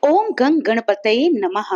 ओम गंग गणपतये नमः।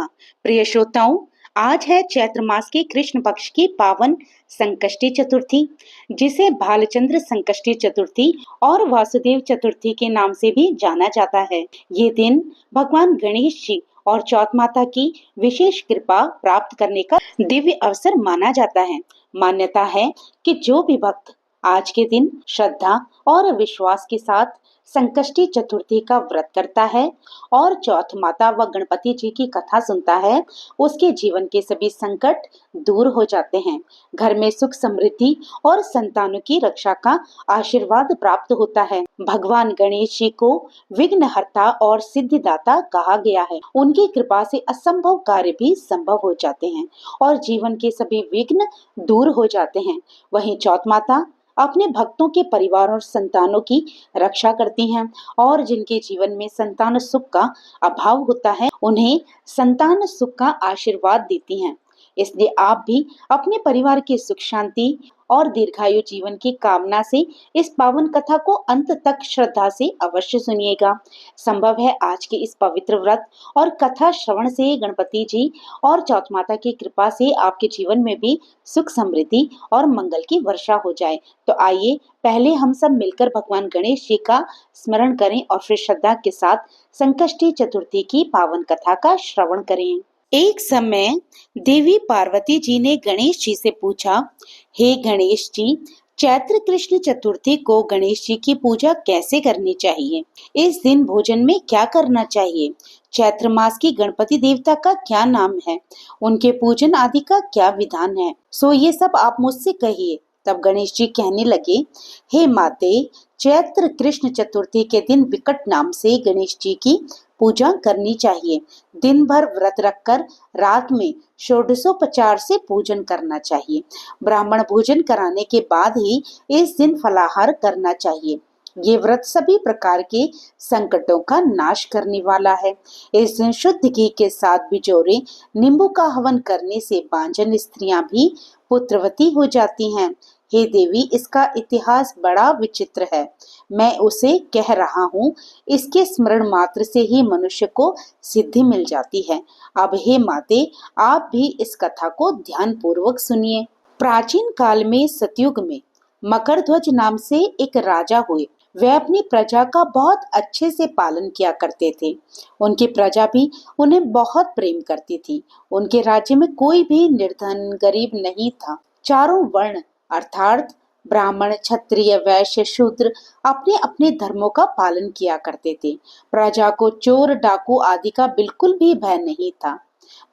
प्रिय श्रोताओं, आज है चैत्र मास के कृष्ण पक्ष की पावन संकष्टी चतुर्थी, जिसे भालचंद्र संकष्टी चतुर्थी और वासुदेव चतुर्थी के नाम से भी जाना जाता है। ये दिन भगवान गणेश जी और चौथ माता की विशेष कृपा प्राप्त करने का दिव्य अवसर माना जाता है। मान्यता है कि जो भी भक्त आज के दिन श्रद्धा और विश्वास के साथ संकष्टी चतुर्थी का व्रत करता है और चौथ माता व गणपति जी की कथा सुनता है, उसके जीवन के सभी संकट दूर हो जाते हैं। घर में सुख समृद्धि और संतानों की रक्षा का आशीर्वाद प्राप्त होता है। भगवान गणेश जी को विघ्नहर्ता और सिद्धिदाता कहा गया है। उनकी कृपा से असंभव कार्य भी संभव हो जाते हैं और जीवन के सभी विघ्न दूर हो जाते हैं। वहीं चौथ माता अपने भक्तों के परिवार और संतानों की रक्षा करती हैं और जिनके जीवन में संतान सुख का अभाव होता है, उन्हें संतान सुख का आशीर्वाद देती हैं। इसलिए आप भी अपने परिवार की सुख शांति और दीर्घायु जीवन की कामना से इस पावन कथा को अंत तक श्रद्धा से अवश्य सुनिएगा। संभव है आज के इस पवित्र व्रत और कथा श्रवण से गणपति जी और चौथ माता की कृपा से आपके जीवन में भी सुख समृद्धि और मंगल की वर्षा हो जाए। तो आइए पहले हम सब मिलकर भगवान गणेश जी का स्मरण करें और फिर श्रद्धा के साथ संकष्टी चतुर्थी की पावन कथा का श्रवण करें। एक समय देवी पार्वती जी ने गणेश जी से पूछा, हे गणेश जी, चैत्र कृष्ण चतुर्थी को गणेश जी की पूजा कैसे करनी चाहिए? इस दिन भोजन में क्या करना चाहिए? चैत्र मास की गणपति देवता का क्या नाम है? उनके पूजन आदि का क्या विधान है? सो ये सब आप मुझसे कहिए। तब गणेश जी कहने लगे, हे माते, चैत्र कृष्ण चतुर्थी के दिन विकट नाम से गणेश जी की पूजा करनी चाहिए। दिन भर व्रत रखकर रात में षोडशोपचार से पूजन करना चाहिए। ब्राह्मण भोजन कराने के बाद ही इस दिन फलाहार करना चाहिए। ये व्रत सभी प्रकार के संकटों का नाश करने वाला है। इस दिन शुद्ध घी के साथ बिजोरे नींबू का हवन करने से बांझन स्त्रियां भी पुत्रवती हो जाती हैं। हे देवी, इसका इतिहास बड़ा विचित्र है। मैं उसे कह रहा हूँ, इसके स्मरण मात्र से ही मनुष्य को सिद्धि मिल जाती है। अब हे माते, आप भी इस कथा को ध्यान पूर्वक सुनिए। प्राचीन काल में सतयुग में मकरध्वज नाम से एक राजा हुए। वे अपनी प्रजा का बहुत अच्छे से पालन किया करते थे। उनकी प्रजा भी उन्हें बहुत प्रेम करती थी। उनके राज्य में कोई भी निर्धन गरीब नहीं था। चारों वर्ण अर्थात ब्राह्मण, क्षत्रिय, वैश्य, शूद्र अपने अपने धर्मों का पालन किया करते थे। प्रजा को चोर, डाकू आदि का बिल्कुल भी भय नहीं था।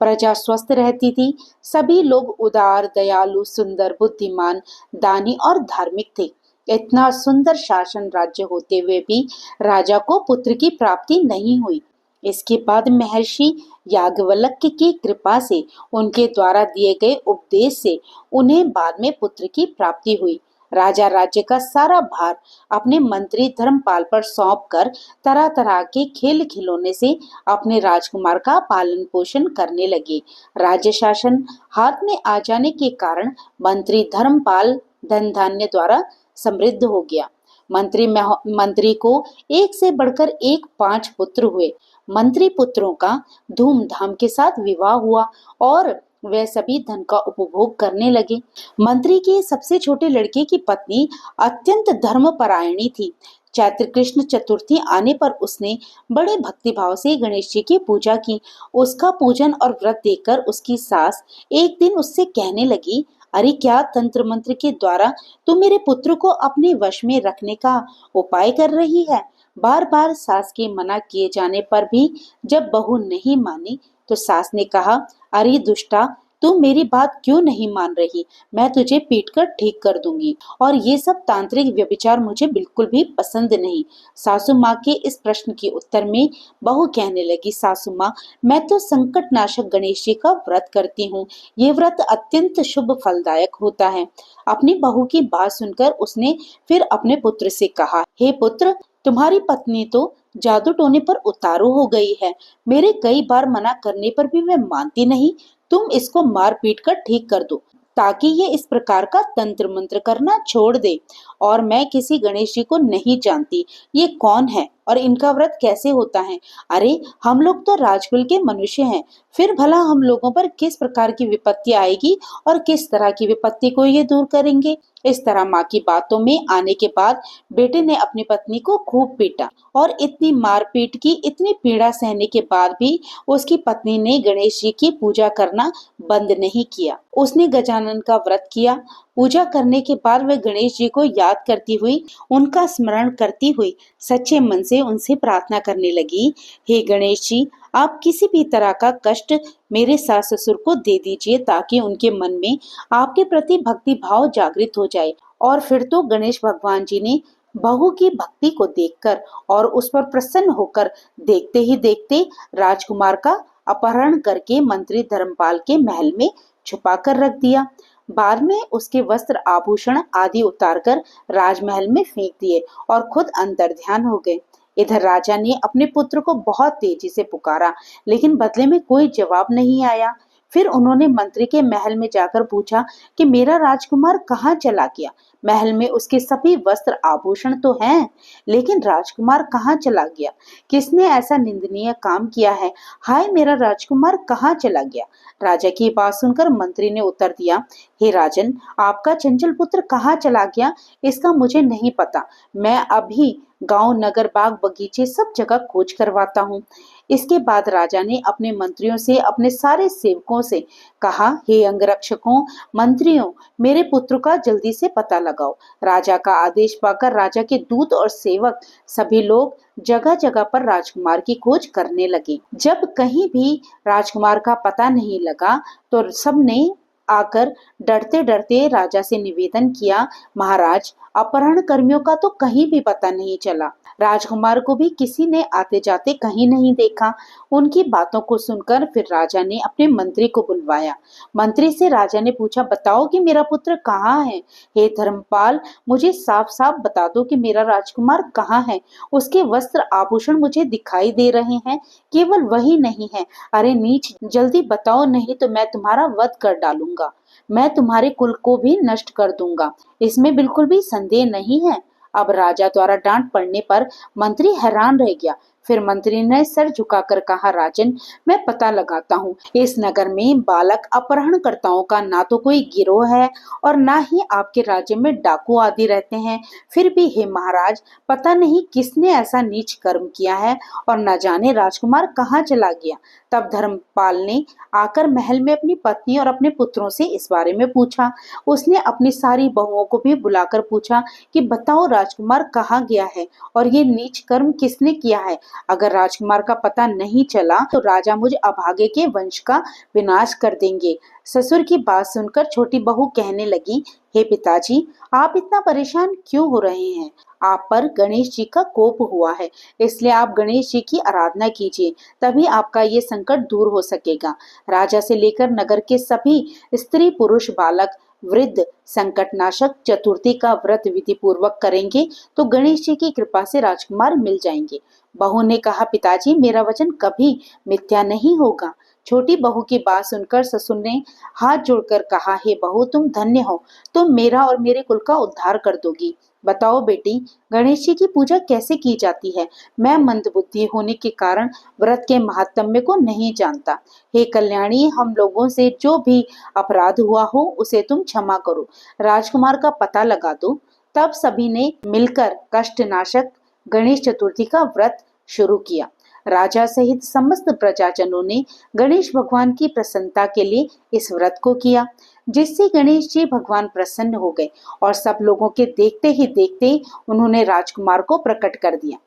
प्रजा स्वस्थ रहती थी। सभी लोग उदार, दयालु, सुंदर, बुद्धिमान, दानी और धार्मिक थे। इतना सुंदर शासन राज्य होते हुए भी राजा को पुत्र की प्राप्ति नहीं हुई। इसके बाद महर्षि याज्ञवल्क्य की कृपा से उनके द्वारा दिए गए उपदेश से उन्हें बाद में पुत्र की प्राप्ति हुई। राजा राज्य का सारा भार अपने मंत्री धर्मपाल पर सौंपकर तरह तरह के खेल खिलौने से अपने राजकुमार का पालन पोषण करने लगे। राज्य शासन हाथ में आ जाने के कारण मंत्री धर्मपाल धन धान्य द्वारा समृद्ध हो गया। मंत्री को एक से बढ़कर एक 5 पुत्र हुए। मंत्री पुत्रों का धूमधाम के साथ विवाह हुआ और वे सभी धन का उपभोग करने लगे। मंत्री के सबसे छोटे लड़के की पत्नी अत्यंत धर्मपरायणी थी। चैत्र कृष्ण चतुर्थी आने पर उसने बड़े भक्तिभाव से गणेश जी की पूजा की। उसका पूजन और व्रत देखकर उसकी सास एक दिन उससे कहने लगी, अरे क्या तंत्र मंत्र के द्वारा तू मेरे पुत्र को अपने वश में रखने का उपाय कर रही है? बार बार सास के मना किए जाने पर भी जब बहू नहीं मानी तो सास ने कहा, अरे दुष्टा, तू मेरी बात क्यों नहीं मान रही? मैं तुझे पीटकर ठीक कर दूंगी। और ये सब तांत्रिक व्यभिचार मुझे बिल्कुल भी पसंद नहीं। सासू माँ के इस प्रश्न के उत्तर में बहू कहने लगी, सासू माँ, मैं तो संकट नाशक गणेश जी का व्रत करती हूँ। ये व्रत अत्यंत शुभ फलदायक होता है। अपनी बहू की बात सुनकर उसने फिर अपने पुत्र से कहा, हे पुत्र, तुम्हारी पत्नी तो जादू टोने पर उतारू हो गई है। मेरे कई बार मना करने पर भी वह मानती नहीं। तुम इसको मार पीट कर ठीक कर दो। ताकि ये इस प्रकार का तंत्र मंत्र करना छोड़ दे। और मैं किसी गणेश जी को नहीं जानती, ये कौन है और इनका व्रत कैसे होता है। अरे हम लोग तो राजकुल के मनुष्य हैं, फिर भला हम लोगों पर किस प्रकार की विपत्ति आएगी और किस तरह की विपत्ति को ये दूर करेंगे। इस तरह माँ की बातों में आने के बाद बेटे ने अपनी पत्नी को खूब पीटा और इतनी मारपीट की, इतनी पीड़ा सहने के बाद भी उसकी पत्नी ने गणेश जी की पूजा करना बंद नहीं किया। उसने गजानन का व्रत किया। पूजा करने के बाद वह गणेश जी को याद करती हुई, उनका स्मरण करती हुई सच्चे मन से उनसे प्रार्थना करने लगी, हे गणेश जी, आप किसी भी तरह का कष्ट मेरे सास ससुर को दे दीजिए ताकि उनके मन में आपके प्रति भक्ति भाव जागृत हो जाए। और फिर तो गणेश भगवान जी ने बहू की भक्ति को देखकर और उस पर प्रसन्न होकर देखते ही देखते राजकुमार का अपहरण करके मंत्री धर्मपाल के महल में छुपा कर रख दिया। बाद में उसके वस्त्र आभूषण आदि उतारकर राजमहल में फेंक दिए और खुद अंतर्ध्यान हो गए। इधर राजा ने अपने पुत्र को बहुत तेजी से पुकारा, लेकिन बदले में कोई जवाब नहीं आया। फिर उन्होंने मंत्री के महल में जाकर पूछा कि मेरा राजकुमार कहाँ चला गया। महल में उसके सभी वस्त्र आभूषण तो हैं, लेकिन राजकुमार कहाँ चला गया? किसने ऐसा निंदनीय काम किया है? हाय, मेरा राजकुमार कहाँ चला गया? राजा की बात सुनकर मंत्री ने उत्तर दिया, हे राजन, आपका चंचल पुत्र कहाँ चला गया इसका मुझे नहीं पता। मैं अभी गांव, नगर, बाग, बगीचे सब जगह खोज करवाता हूँ। इसके बाद राजा ने अपने मंत्रियों से, अपने सारे सेवकों से कहा, हे अंगरक्षकों, मंत्रियों, मेरे पुत्र का जल्दी से पता लगाओ। राजा का आदेश पाकर राजा के दूत और सेवक सभी लोग जगह जगह पर राजकुमार की खोज करने लगे। जब कहीं भी राजकुमार का पता नहीं लगा तो सबने आकर डरते डरते राजा से निवेदन किया, महाराज, अपहरण कर्मियों का तो कहीं भी पता नहीं चला। राजकुमार को भी किसी ने आते जाते कहीं नहीं देखा। उनकी बातों को सुनकर फिर राजा ने अपने मंत्री को बुलवाया। मंत्री से राजा ने पूछा, बताओ कि मेरा पुत्र कहाँ है। हे धर्मपाल, मुझे साफ साफ बता दो कि मेरा राजकुमार कहाँ है। उसके वस्त्र आभूषण मुझे दिखाई दे रहे हैं, केवल वही नहीं है। अरे नीच, जल्दी बताओ, नहीं तो मैं तुम्हारा वध कर डालूंगा। मैं तुम्हारे कुल को भी नष्ट कर दूंगा, इसमें बिल्कुल भी संदेह नहीं है। अब राजा द्वारा डांट पड़ने पर मंत्री हैरान रह गया। फिर मंत्री ने सर झुकाकर कहा, राजन, मैं पता लगाता हूँ। इस नगर में बालक अपहरणकर्ताओं का ना तो कोई गिरोह है और ना ही आपके राज्य में डाकू आदि रहते हैं। फिर भी हे महाराज, पता नहीं किसने ऐसा नीच कर्म किया है और न जाने राजकुमार कहाँ चला गया। तब धर्मपाल ने आकर महल में अपनी पत्नी और अपने पुत्रों से इस बारे में पूछा। उसने अपनी सारी बहुओं को भी बुलाकर पूछा कि बताओ, राजकुमार कहाँ गया है और ये नीच कर्म किसने किया है। अगर राजकुमार का पता नहीं चला तो राजा मुझ अभागे के वंश का विनाश कर देंगे। ससुर की बात सुनकर छोटी बहू कहने लगी, हे पिताजी, आप इतना परेशान क्यों हो रहे हैं? आप पर गणेश जी का कोप हुआ है, इसलिए आप गणेश जी की आराधना कीजिए, तभी आपका ये संकट दूर हो सकेगा। राजा से लेकर नगर के सभी स्त्री, पुरुष, बालक, वृद्ध संकटनाशक चतुर्थी का व्रत विधि पूर्वक करेंगे तो गणेश जी की कृपा से राजकुमार मिल जाएंगे। बहू ने कहा, पिताजी, मेरा वचन कभी मिथ्या नहीं होगा। छोटी बहू की बात सुनकर ससुर ने हाथ जोड़कर कहा, हे बहू, तुम धन्य हो, तुम मेरा और मेरे कुल का उद्धार कर दोगी। बताओ बेटी, गणेश जी की पूजा कैसे की जाती है? मैं मंदबुद्धि होने के कारण व्रत के महात्म्य को नहीं जानता। हे कल्याणी, हम लोगों से जो भी अपराध हुआ हो उसे तुम क्षमा करो, राजकुमार का पता लगा दो। तब सभी ने मिलकर कष्टनाशक गणेश चतुर्थी का व्रत शुरू किया। राजा सहित समस्त प्रजाजनों ने गणेश भगवान की प्रसन्नता के लिए इस व्रत को किया, जिससे गणेश जी भगवान प्रसन्न हो गए और सब लोगों के देखते ही देखते उन्होंने राजकुमार को प्रकट कर दिया।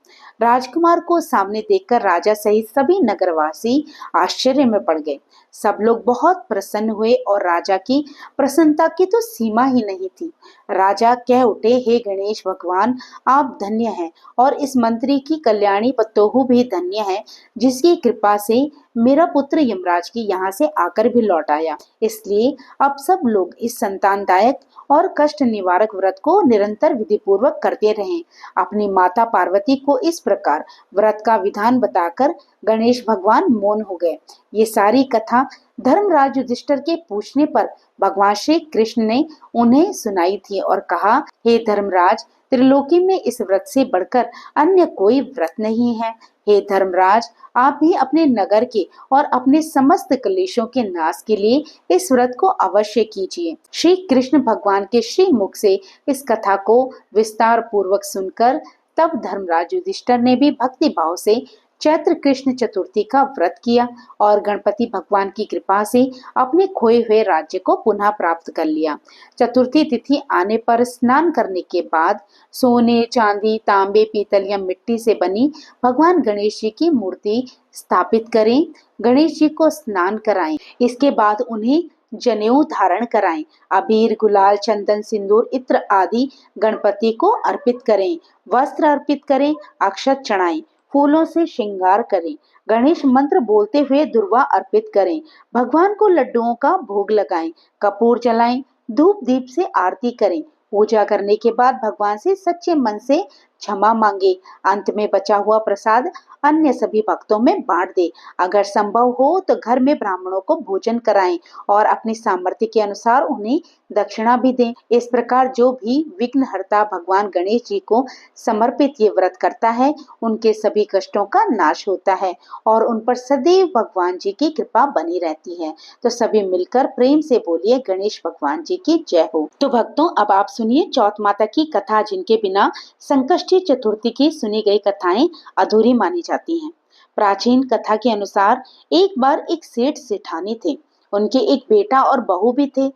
राजकुमार को सामने देखकर राजा सहित सभी नगरवासी आश्चर्य में पड़ गए। सब लोग बहुत प्रसन्न हुए और राजा की प्रसन्नता की तो सीमा ही नहीं थी। राजा कह उठे, हे गणेश भगवान, आप धन्य हैं और इस मंत्री की कल्याणी पतोहू भी धन्य है, जिसकी कृपा से मेरा पुत्र यमराज की यहाँ से आकर भी लौट आया। इसलिए अब सब लोग इस संतानदायक और कष्ट निवारक व्रत को निरंतर विधि पूर्वक करते रहें। अपनी माता पार्वती को इस प्रकार व्रत का विधान बताकर गणेश भगवान मौन हो गए। ये सारी कथा धर्मराज युधिष्ठिर के पूछने पर भगवान श्री कृष्ण ने उन्हें सुनाई थी और कहा, हे धर्मराज, त्रिलोकी में इस व्रत से बढ़कर अन्य कोई व्रत नहीं है। हे धर्मराज, आप भी अपने नगर के और अपने समस्त क्लेशों के नाश के लिए इस व्रत को अवश्य कीजिए। श्री कृष्ण भगवान के श्री मुख से इस कथा को विस्तार पूर्वक सुनकर तब धर्मराज युधिष्ठिर ने भी भक्ति भाव से चैत्र कृष्ण चतुर्थी का व्रत किया और गणपति भगवान की कृपा से अपने खोए हुए राज्य को पुनः प्राप्त कर लिया। चतुर्थी तिथि आने पर स्नान करने के बाद सोने, चांदी, तांबे, पीतल या मिट्टी से बनी भगवान गणेश जी की मूर्ति स्थापित करें। गणेश जी को स्नान कराएं। इसके बाद उन्हें जनेऊ धारण कराएं। अबीर, गुलाल, चंदन, सिंदूर, इत्र आदि गणपति को अर्पित करें। वस्त्र अर्पित करें, अक्षत चढ़ाएं, फूलों से श्रृंगार करें, गणेश मंत्र बोलते हुए दुर्वा अर्पित करें, भगवान को लड्डुओं का भोग लगाएं, कपूर जलाएं, धूप दीप से आरती करें। पूजा करने के बाद भगवान से सच्चे मन से क्षमा मांगे। अंत में बचा हुआ प्रसाद अन्य सभी भक्तों में बांट दे। अगर संभव हो तो घर में ब्राह्मणों को भोजन कराएं और अपनी सामर्थ्य के अनुसार उन्हें दक्षिणा भी दें। इस प्रकार जो भी विघ्नहर्ता भगवान गणेश जी को समर्पित ये व्रत करता है, उनके सभी कष्टों का नाश होता है और उन पर सदैव भगवान जी की कृपा बनी रहती है। तो सभी मिलकर प्रेम से बोलिए, गणेश भगवान जी की जय हो। तो भक्तों, अब आप सुनिए चौथ माता की कथा, जिनके बिना संकष्टी चतुर्थी की सुनी गई कथाएं अधूरी मानी जाती हैं। प्राचीन कथा के अनुसार एक बार एक सेठ सेठानी थे। उनके एक बेटा और बहू भी थे।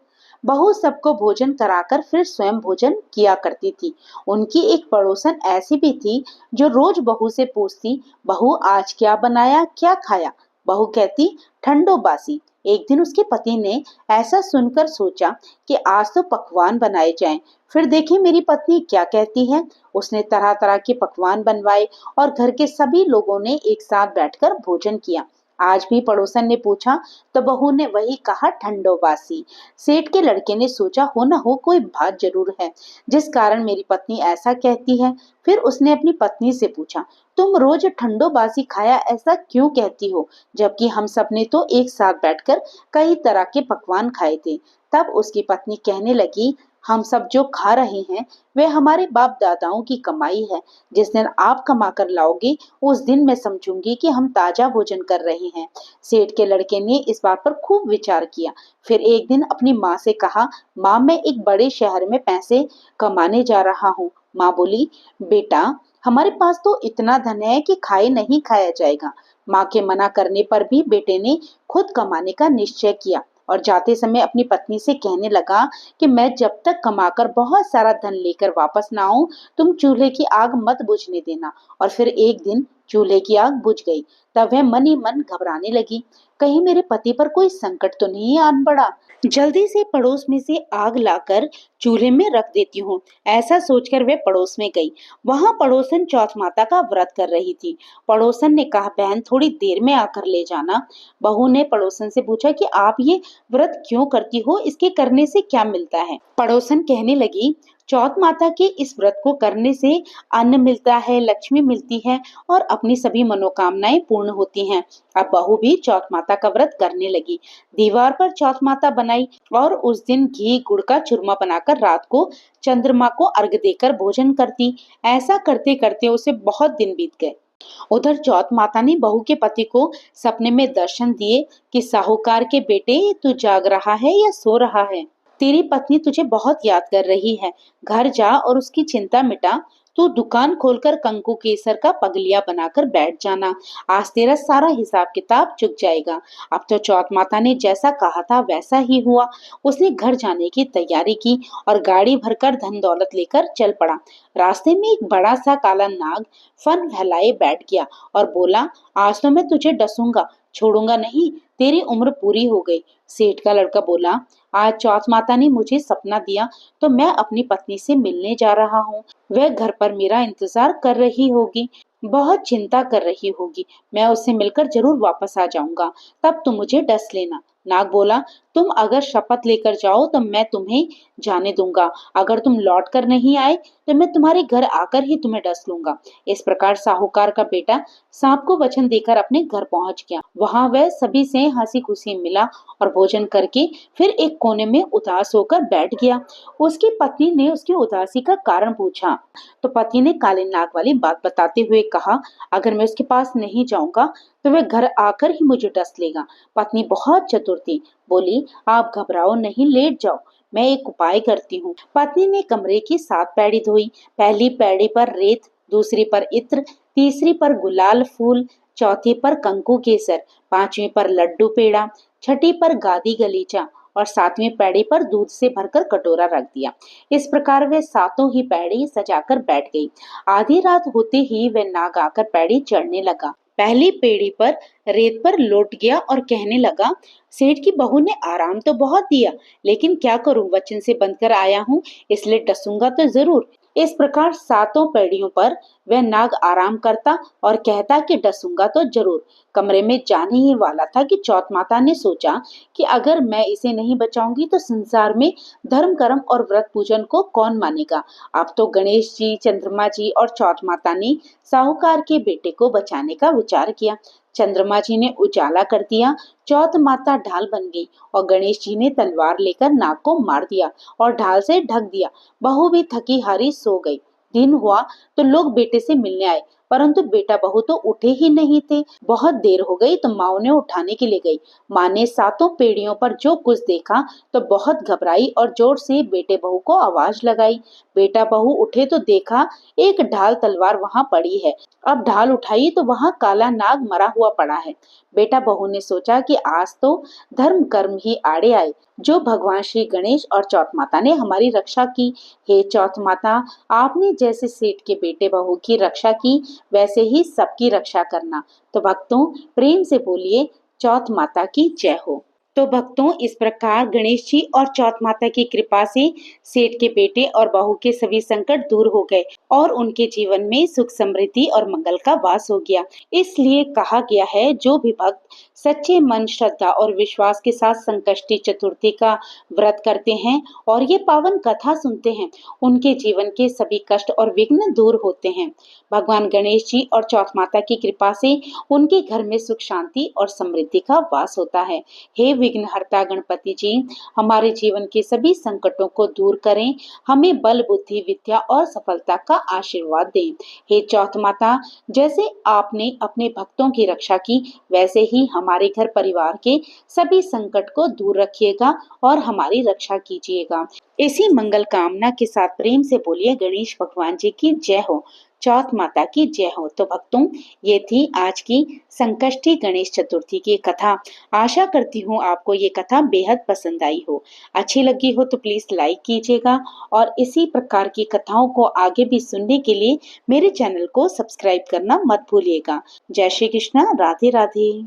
बहू सबको भोजन कराकर फिर स्वयं भोजन किया करती थी। उनकी एक पड़ोसन ऐसी भी थी जो रोज बहू से पूछती, बहू आज क्या बनाया, क्या खाया? बहू कहती, ठंडो बासी। एक दिन उसके पति ने ऐसा सुनकर सोचा कि आज तो पकवान बनाए जाएं, फिर देखी मेरी पत्नी क्या कहती है। उसने तरह तरह के पकवान बनवाए और घर के सभी लोगों ने एक साथ बैठकर भोजन किया। आज भी पड़ोसन ने पूछा तो बहू ने वही कहा, ठंडो बासी। सेठ के लड़के ने सोचा, हो न हो कोई बात जरूर है जिस कारण मेरी पत्नी ऐसा कहती है। फिर उसने अपनी पत्नी से पूछा, तुम रोज ठंडो बासी खाया ऐसा क्यों कहती हो, जबकि हम सब ने तो एक साथ बैठकर कई तरह के पकवान खाए थे। तब उसकी पत्नी कहने लगी, हम सब जो खा रहे हैं वे हमारे बाप दादाओं की कमाई है। जिस दिन आप कमा कर लाओगे उस दिन मैं समझूंगी कि हम ताजा भोजन कर रहे हैं। सेठ के लड़के ने इस बात पर खूब विचार किया। फिर एक दिन अपनी माँ से कहा, माँ मैं एक बड़े शहर में पैसे कमाने जा रहा हूँ। माँ बोली, बेटा हमारे पास तो इतना धन है कि खाए नहीं खाया जाएगा। माँ के मना करने पर भी बेटे ने खुद कमाने का निश्चय किया और जाते समय अपनी पत्नी से कहने लगा कि मैं जब तक कमाकर बहुत सारा धन लेकर वापस ना आऊं, तुम चूल्हे की आग मत बुझने देना। और फिर एक दिन चूल्हे की आग बुझ गई। तब वह मन ही मन घबराने लगी, कहीं मेरे पति पर कोई संकट तो नहीं आन पड़ा। जल्दी से पड़ोस में से आग लाकर चूल्हे में रख देती हूँ। ऐसा सोचकर वे पड़ोस में गई। वहां पड़ोसन चौथ माता का व्रत कर रही थी। पड़ोसन ने कहा, बहन थोड़ी देर में आकर ले जाना। बहू ने पड़ोसन से पूछा कि आप ये व्रत क्यों करती हो, इसके करने से क्या मिलता है? पड़ोसन कहने लगी, चौथ माता के इस व्रत को करने से अन्न मिलता है, लक्ष्मी मिलती है और अपनी सभी मनोकामनाएं पूर्ण होती हैं। अब बहू भी चौथ माता का व्रत करने लगी। दीवार पर चौथ माता बनाई और उस दिन घी गुड़ का चूरमा बनाकर रात को चंद्रमा को अर्घ देकर भोजन करती। ऐसा करते करते उसे बहुत दिन बीत गए। उधर चौथ माता ने बहू के पति को सपने में दर्शन दिए कि साहूकार के बेटे, तू जाग रहा है या सो रहा है? तेरी पत्नी तुझे बहुत याद कर रही है। घर जा और उसकी चिंता मिटा। तू दुकान खोलकर कंकु केसर का पगलिया बनाकर बैठ जाना। आज तेरा सारा हिसाब किताब चुक जाएगा। अब तो चौथ माता ने जैसा कहा था वैसा ही हुआ। उसने घर जाने की तैयारी की और गाड़ी भरकर धन दौलत लेकर चल पड़ा। रास्ते में एक बड़ा सा काला नाग फन फैलाए बैठ गया और बोला, आज तो मैं तुझे डसूंगा, छोड़ूंगा नहीं, तेरी उम्र पूरी हो गई। सेठ का लड़का बोला, आज चौथ माता ने मुझे सपना दिया तो मैं अपनी पत्नी से मिलने जा रहा हूँ। वह घर पर मेरा इंतजार कर रही होगी, बहुत चिंता कर रही होगी। मैं उससे मिलकर जरूर वापस आ जाऊंगा, तब तुम मुझे डस लेना। नाग बोला, तुम अगर शपथ लेकर जाओ तो मैं तुम्हें जाने दूंगा, अगर तुम लौट कर नहीं आए तो मैं तुम्हारे घर आकर ही तुम्हें डस लूंगा। इस प्रकार साहूकार का बेटा सांप को वचन देकर अपने घर पहुंच गया। वहां वह सभी से हंसी खुशी मिला और भोजन करके फिर एक कोने में उदास होकर बैठ गया। उसकी पत्नी ने उसकी उदासी का कारण पूछा तो पति ने काले नाग वाली बात बताते हुए कहा, अगर मैं उसके पास नहीं जाऊंगा तो वह घर आकर ही मुझे डस लेगा। पत्नी बहुत चतुर थी, बोली, आप घबराओ नहीं, लेट जाओ, मैं एक उपाय करती हूँ। पत्नी ने कमरे की 7 पैड़ी धोई। पहली पैड़ी पर रेत, दूसरी पर इत्र, तीसरी पर गुलाल फूल, चौथी पर कंकु केसर, पांचवी पर लड्डू पेड़ा, छठी पर गादी गलीचा और 7वीं पैड़ी पर दूध से भरकर कटोरा रख दिया। इस प्रकार वे सातों ही पैड़ी सजाकर बैठ गई। आधी रात होते ही वह नाग आकर पैड़ी चढ़ने लगा। पहली पेड़ी पर रेत पर लौट गया और कहने लगा, सेठ की बहू ने आराम तो बहुत दिया, लेकिन क्या करूं, वचन से बंधकर आया हूं, इसलिए डसूंगा तो जरूर। इस प्रकार सातों पैड़ियों पर वह नाग आराम करता और कहता कि डसूंगा तो जरूर। कमरे में जाने ही वाला था कि चौथ माता ने सोचा कि अगर मैं इसे नहीं बचाऊंगी तो संसार में धर्म कर्म और व्रत पूजन को कौन मानेगा। अब तो गणेश जी, चंद्रमा जी और चौथ माता ने साहूकार के बेटे को बचाने का विचार किया। चंद्रमा जी ने उजाला कर दिया, चौथ माता ढाल बन गई और गणेश जी ने तलवार लेकर नाग को मार दिया और ढाल से ढक दिया। बहू भी थकी हारी सो गई। दिन हुआ तो लोग बेटे से मिलने आए, परंतु बेटा बहू तो उठे ही नहीं थे। बहुत देर हो गई तो माँ उन्हें उठाने के लिए गई। माँ ने सातों पेड़ियों पर जो कुछ देखा तो बहुत घबराई और जोर से बेटे बहू को आवाज लगाई। बेटा बहू उठे तो देखा एक ढाल तलवार वहां पड़ी है। अब ढाल उठाई तो वहां काला नाग मरा हुआ पड़ा है। बेटा बहू ने सोचा कि आज तो धर्म कर्म ही आड़े आए, जो भगवान श्री गणेश और चौथ माता ने हमारी रक्षा की। हे चौथ माता, आपने जैसे सेठ के बेटे बहू की रक्षा की वैसे ही सबकी रक्षा करना। तो भक्तों, प्रेम से बोलिए, चौथ माता की जय हो। तो भक्तों, इस प्रकार गणेश जी और चौथ माता की कृपा से सेठ के बेटे और बहू के सभी संकट दूर हो गए और उनके जीवन में सुख समृद्धि और मंगल का वास हो गया। इसलिए कहा गया है, जो भी भक्त सच्चे मन, श्रद्धा और विश्वास के साथ संकष्टी चतुर्थी का व्रत करते हैं और ये पावन कथा सुनते हैं, उनके जीवन के सभी कष्ट और विघ्न दूर होते हैं। भगवान गणेश जी और चौथ माता की कृपा से उनके घर में सुख शांति और समृद्धि का वास होता है। हे विघ्नहर्ता गणपति जी, हमारे जीवन के सभी संकटों को दूर करें, हमें बल, बुद्धि, विद्या और सफलता का आशीर्वाद दें। हे चौथ माता, जैसे आपने अपने भक्तों की रक्षा की, वैसे ही हमारे घर परिवार के सभी संकट को दूर रखिएगा और हमारी रक्षा कीजिएगा। इसी मंगल कामना के साथ प्रेम से बोलिए, गणेश भगवान जी की जय हो, चौथ माता की जय हो। तो भक्तों, ये थी आज की संकष्टी गणेश चतुर्थी की कथा। आशा करती हूँ आपको ये कथा बेहद पसंद आई हो। अच्छी लगी हो तो प्लीज लाइक कीजिएगा और इसी प्रकार की कथाओं को आगे भी सुनने के लिए मेरे चैनल को सब्सक्राइब करना मत भूलिएगा। जय श्री कृष्णा, राधे राधे।